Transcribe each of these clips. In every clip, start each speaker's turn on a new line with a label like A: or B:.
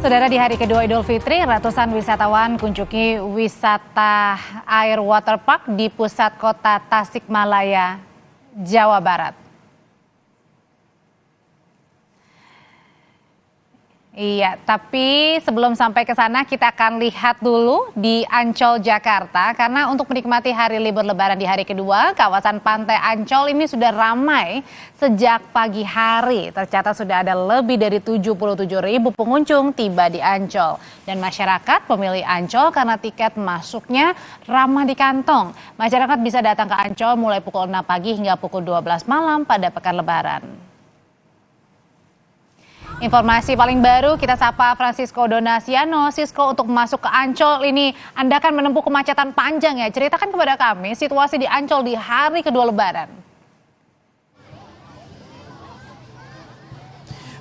A: Saudara, di hari kedua Idul Fitri, ratusan wisatawan kunjungi wisata air waterpark di pusat kota Tasikmalaya, Jawa Barat. Iya, tapi sebelum sampai ke sana kita akan lihat dulu di Ancol, Jakarta. Karena untuk menikmati hari libur lebaran di hari kedua, kawasan Pantai Ancol ini sudah ramai sejak pagi hari. Tercatat sudah ada lebih dari 77.000 pengunjung tiba di Ancol. Dan masyarakat pemilih Ancol karena tiket masuknya ramah di kantong. Masyarakat bisa datang ke Ancol mulai pukul 6 pagi hingga pukul 12 malam pada pekan lebaran. Informasi paling baru kita sapa Francisco Donasiano. Sisko, untuk masuk ke Ancol ini Anda akan menempuh kemacetan panjang ya. Ceritakan kepada kami situasi di Ancol di hari kedua lebaran.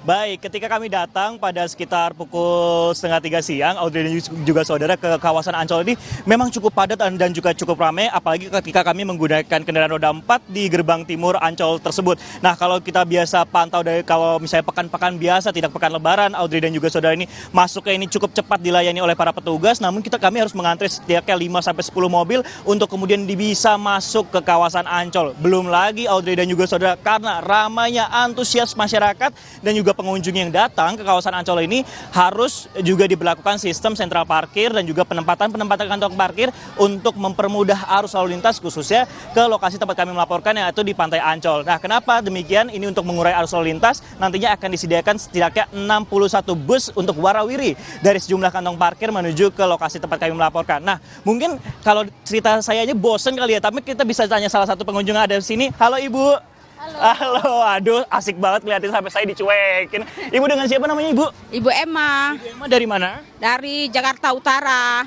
B: Baik, ketika kami datang pada sekitar pukul 2:30 siang, Audrey dan juga saudara, ke kawasan Ancol ini memang cukup padat dan juga cukup ramai, apalagi ketika kami menggunakan kendaraan roda 4 di gerbang timur Ancol tersebut. Nah, kalau kita biasa pantau dari kalau misalnya pekan-pekan biasa, tidak pekan lebaran, Audrey dan juga saudara, ini masuknya ini cukup cepat dilayani oleh para petugas, namun kami harus mengantri setidaknya 5-10 mobil untuk kemudian bisa masuk ke kawasan Ancol. Belum lagi Audrey dan juga saudara, karena ramainya antusias masyarakat dan juga pengunjung yang datang ke kawasan Ancol ini harus juga diberlakukan sistem sentral parkir dan juga penempatan kantong parkir untuk mempermudah arus lalu lintas, khususnya ke lokasi tempat kami melaporkan, yaitu di Pantai Ancol. Nah, kenapa demikian? Ini untuk mengurai arus lalu lintas, nantinya akan disediakan setidaknya 61 bus untuk warawiri dari sejumlah kantong parkir menuju ke lokasi tempat kami melaporkan. Nah, mungkin kalau cerita saya aja bosen kali ya, tapi kita bisa tanya salah satu pengunjung yang ada di sini. Halo Ibu. Halo, aduh asik banget ngeliatin sampai saya dicuekin. Ibu dengan siapa namanya Ibu?
C: Ibu Emma.
B: Ibu Emma dari mana?
C: Dari Jakarta Utara.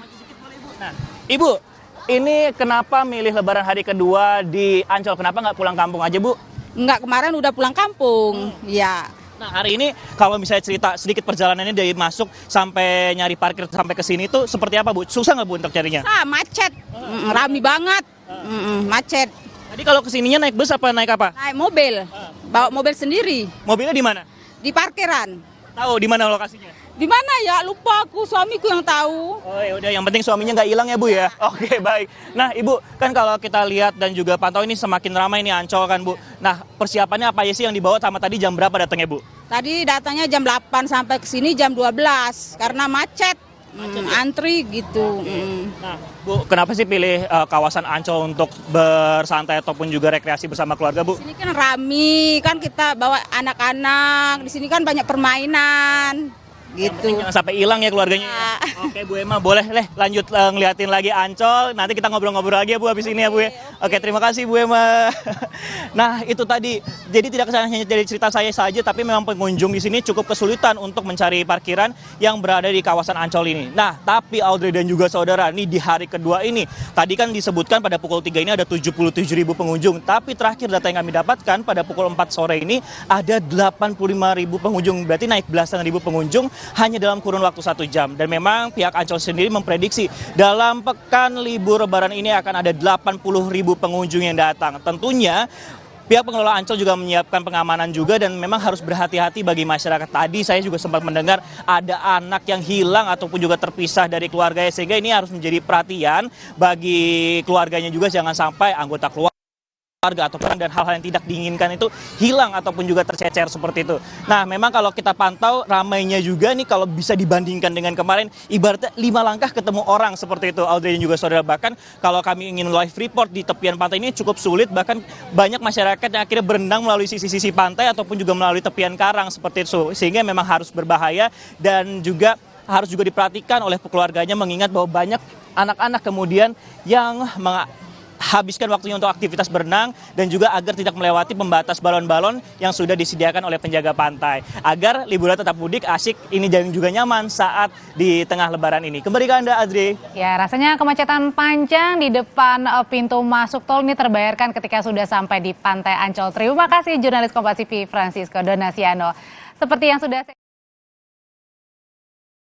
B: Nah, Ibu, ini kenapa milih lebaran hari kedua di Ancol? Kenapa nggak pulang kampung aja, Bu?
C: Enggak, kemarin udah pulang kampung. Ya.
B: Nah, hari ini kalau misalnya cerita sedikit perjalanannya dari masuk sampai nyari parkir sampai ke sini tuh seperti apa, Bu? Susah nggak, Bu, untuk carinya?
C: Macet. Rame banget. Macet.
B: Tadi kalau kesininya naik bus apa naik apa?
C: Naik mobil. Bawa mobil sendiri.
B: Mobilnya di mana?
C: Di parkiran.
B: Tahu di mana lokasinya?
C: Di mana ya? Lupa aku, suamiku yang tahu.
B: Oh ya udah, yang penting suaminya nggak hilang ya Bu ya. Oke, baik. Nah Ibu, kan kalau kita lihat dan juga pantau ini semakin ramai nih Ancol kan Bu. Nah, persiapannya apa aja sih yang dibawa, sama tadi jam berapa datangnya Bu?
C: Tadi datangnya jam 8 sampai ke sini jam 12 karena macet. Antri gitu.
B: Nah, Bu, kenapa sih pilih kawasan Ancol untuk bersantai ataupun juga rekreasi bersama keluarga, Bu?
C: Di sini kan rame, kan kita bawa anak-anak. Di sini kan banyak permainan. Gitu.
B: Jangan sampai hilang ya keluarganya. Ya. Oke Bu Emma, boleh lanjut ngeliatin lagi Ancol. Nanti kita ngobrol-ngobrol lagi ya Bu habis ini ya Bu ya. Oke, terima kasih Bu Emma. Nah, itu tadi. Jadi tidak hanya dari cerita saya saja, tapi memang pengunjung di sini cukup kesulitan untuk mencari parkiran yang berada di kawasan Ancol ini. Nah, tapi Audrey dan juga saudara, nih di hari kedua ini, tadi kan disebutkan pada pukul 3 ini ada 77.000 pengunjung. Tapi terakhir data yang kami dapatkan pada pukul 4 sore ini ada 85.000 pengunjung. Berarti naik belasan ribu pengunjung hanya dalam kurun waktu 1 jam. Dan memang pihak Ancol sendiri memprediksi dalam pekan libur lebaran ini akan ada 80.000 pengunjung yang datang. Tentunya pihak pengelola Ancol juga menyiapkan pengamanan juga, dan memang harus berhati-hati bagi masyarakat. Tadi saya juga sempat mendengar ada anak yang hilang ataupun juga terpisah dari keluarganya, sehingga ini harus menjadi perhatian bagi keluarganya juga, jangan sampai anggota keluarga atau dan hal-hal yang tidak diinginkan itu hilang ataupun juga tercecer seperti itu. Nah, memang kalau kita pantau ramainya juga nih, kalau bisa dibandingkan dengan kemarin, ibaratnya 5 langkah ketemu orang seperti itu, Audrey dan juga saudara. Bahkan kalau kami ingin live report di tepian pantai ini cukup sulit, bahkan banyak masyarakat yang akhirnya berenang melalui sisi-sisi pantai ataupun juga melalui tepian karang seperti itu, sehingga memang harus berbahaya dan juga harus juga diperhatikan oleh keluarganya, mengingat bahwa banyak anak-anak kemudian yang habiskan waktunya untuk aktivitas berenang, dan juga agar tidak melewati pembatas balon-balon yang sudah disediakan oleh penjaga pantai, agar liburan tetap mudik, asik, ini dan juga nyaman saat di tengah lebaran ini. Kembali ke Anda, Adri.
A: Ya, rasanya kemacetan panjang di depan pintu masuk tol ini terbayarkan ketika sudah sampai di Pantai Ancol. Terima kasih jurnalis Kompas TV Francisco Donasiano. Seperti yang sudah